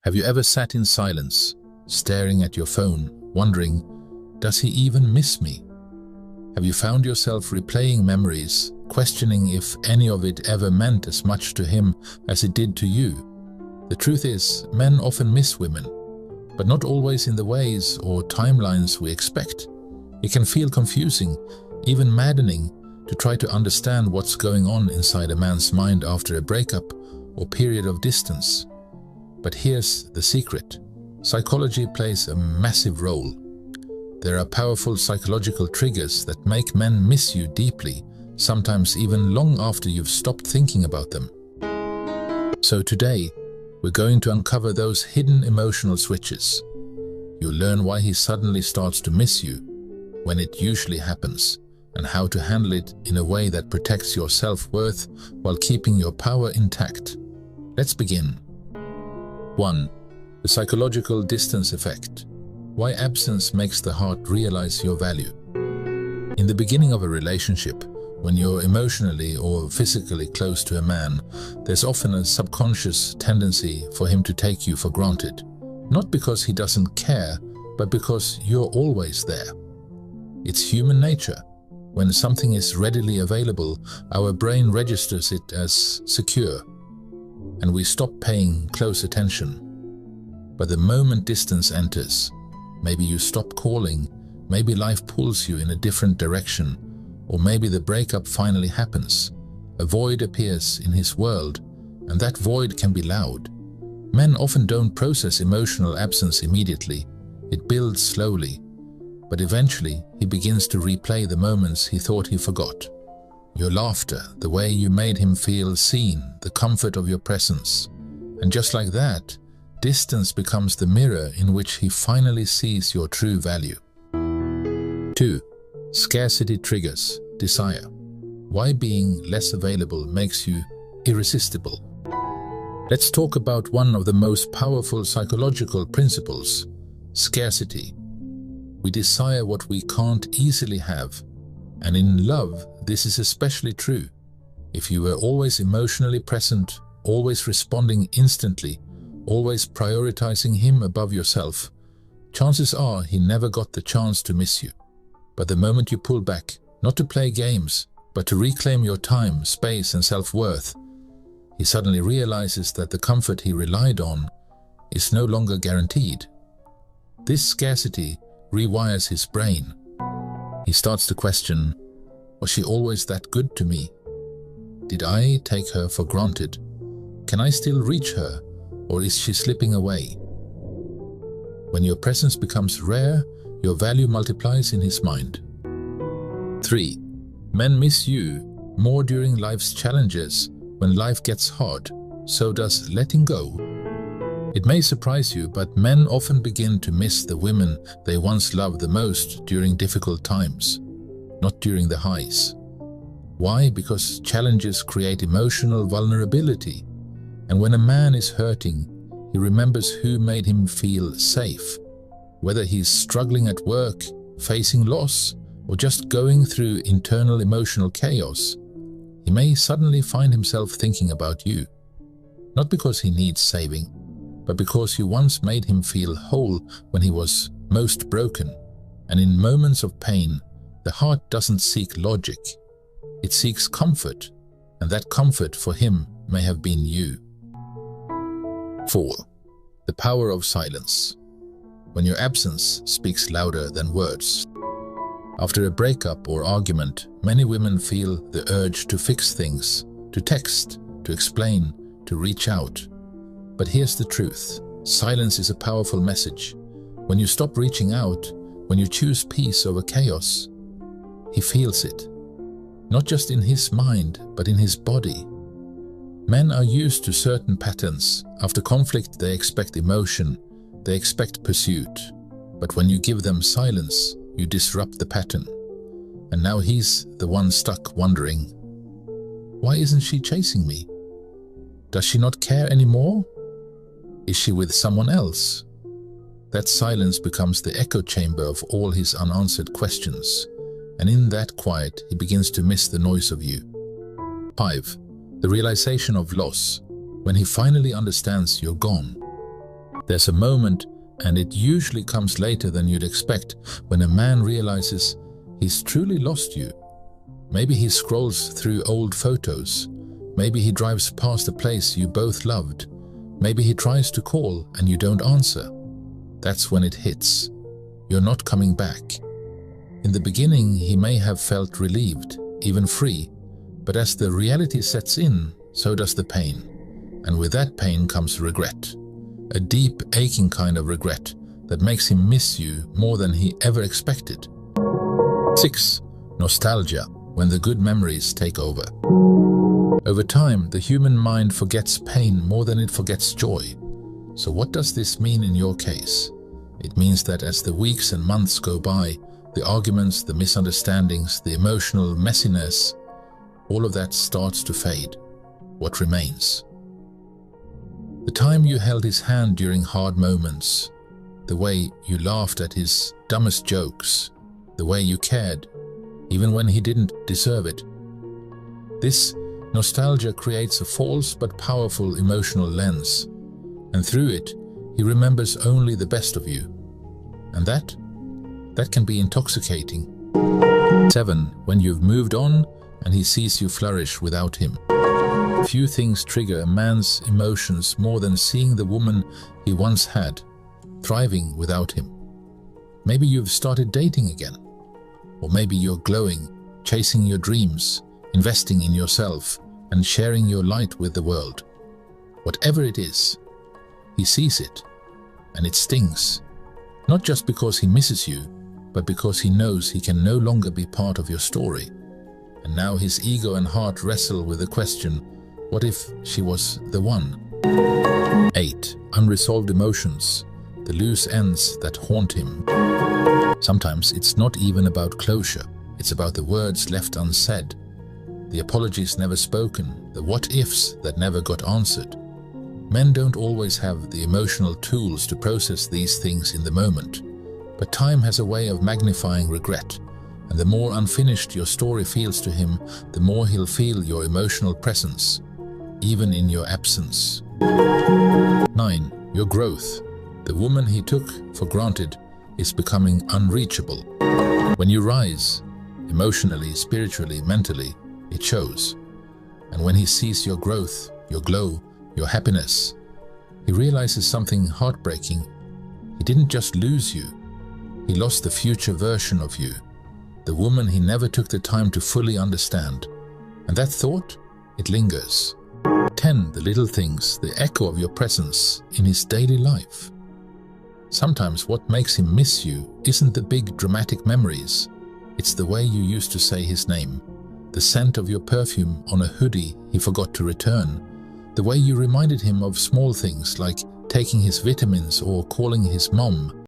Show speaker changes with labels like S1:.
S1: Have you ever sat in silence, staring at your phone, wondering, does he even miss me? Have you found yourself replaying memories, questioning if any of it ever meant as much to him as it did to you? The truth is, men often miss women, but not always in the ways or timelines we expect. It can feel confusing, even maddening, to try to understand what's going on inside a man's mind after a breakup or period of distance. But here's the secret. Psychology plays a massive role. There are powerful psychological triggers that make men miss you deeply, sometimes even long after you've stopped thinking about them. So today, we're going to uncover those hidden emotional switches. You'll learn why he suddenly starts to miss you, when it usually happens, and how to handle it in a way that protects your self-worth while keeping your power intact. Let's begin. 1. The psychological distance effect. Why absence makes the heart realize your value. In the beginning of a relationship, when you're emotionally or physically close to a man, there's often a subconscious tendency for him to take you for granted. Not because he doesn't care, but because you're always there. It's human nature. When something is readily available, our brain registers it as secure, and we stop paying close attention. But the moment distance enters, maybe you stop calling, maybe life pulls you in a different direction, or maybe the breakup finally happens. A void appears in his world, and that void can be loud. Men often don't process emotional absence immediately. It builds slowly, but eventually he begins to replay the moments he thought he forgot. Your laughter, the way you made him feel seen, the comfort of your presence. And just like that, distance becomes the mirror in which he finally sees your true value. 2. Scarcity triggers desire. Why being less available makes you irresistible. Let's talk about one of the most powerful psychological principles, scarcity. We desire what we can't easily have, and in love, this is especially true. If you were always emotionally present, always responding instantly, always prioritizing him above yourself, chances are he never got the chance to miss you. But the moment you pull back, not to play games, but to reclaim your time, space, and self-worth, he suddenly realizes that the comfort he relied on is no longer guaranteed. This scarcity rewires his brain. He starts to question, was she always that good to me? Did I take her for granted? Can I still reach her, or is she slipping away? When your presence becomes rare, your value multiplies in his mind. 3. Men miss you more during life's challenges. When life gets hard, so does letting go. It may surprise you, but men often begin to miss the women they once loved the most during difficult times, not during the highs. Why? Because challenges create emotional vulnerability. And when a man is hurting, he remembers who made him feel safe. Whether he's struggling at work, facing loss, or just going through internal emotional chaos, he may suddenly find himself thinking about you. Not because he needs saving, but because you once made him feel whole when he was most broken. And in moments of pain, the heart doesn't seek logic. It seeks comfort, and that comfort for him may have been you. 4. The power of silence. When your absence speaks louder than words. After a breakup or argument, many women feel the urge to fix things, to text, to explain, to reach out. But here's the truth. Silence is a powerful message. When you stop reaching out, when you choose peace over chaos, he feels it. Not just in his mind, but in his body. Men are used to certain patterns. After conflict, they expect emotion, they expect pursuit. But when you give them silence, you disrupt the pattern. And now he's the one stuck wondering, why isn't she chasing me? Does she not care anymore? Is she with someone else? That silence becomes the echo chamber of all his unanswered questions. And in that quiet, he begins to miss the noise of you. 5. The realization of loss. When he finally understands you're gone. There's a moment, and it usually comes later than you'd expect, when a man realizes he's truly lost you. Maybe he scrolls through old photos. Maybe he drives past a place you both loved. Maybe he tries to call and you don't answer. That's when it hits. You're not coming back. In the beginning, he may have felt relieved, even free, but as the reality sets in, so does the pain. And with that pain comes regret. A deep, aching kind of regret that makes him miss you more than he ever expected. 6. Nostalgia, when the good memories take over. Over time, the human mind forgets pain more than it forgets joy. So what does this mean in your case? It means that as the weeks and months go by, the arguments, the misunderstandings, the emotional messiness, all of that starts to fade. What remains? The time you held his hand during hard moments, the way you laughed at his dumbest jokes, the way you cared, even when he didn't deserve it. This nostalgia creates a false but powerful emotional lens, and through it, he remembers only the best of you. And that can be intoxicating. 7. When you've moved on and he sees you flourish without him. Few things trigger a man's emotions more than seeing the woman he once had thriving without him. Maybe you've started dating again. Or maybe you're glowing, chasing your dreams, investing in yourself, and sharing your light with the world. Whatever it is, he sees it, and it stings. Not just because he misses you, but because he knows he can no longer be part of your story. And now his ego and heart wrestle with the question, what if she was the one? 8. Unresolved emotions, the loose ends that haunt him. Sometimes it's not even about closure, it's about the words left unsaid, the apologies never spoken, the what-ifs that never got answered. Men don't always have the emotional tools to process these things in the moment, but time has a way of magnifying regret, and the more unfinished your story feels to him, the more he'll feel your emotional presence, even in your absence. 9. Your growth. The woman he took for granted is becoming unreachable. When you rise, emotionally, spiritually, mentally, it shows. And when he sees your growth, your glow, your happiness, he realizes something heartbreaking. He didn't just lose you, he lost the future version of you, the woman he never took the time to fully understand. And that thought, it lingers. 10. The little things, the echo of your presence in his daily life. Sometimes what makes him miss you isn't the big dramatic memories, it's the way you used to say his name, the scent of your perfume on a hoodie he forgot to return, the way you reminded him of small things like taking his vitamins or calling his mom.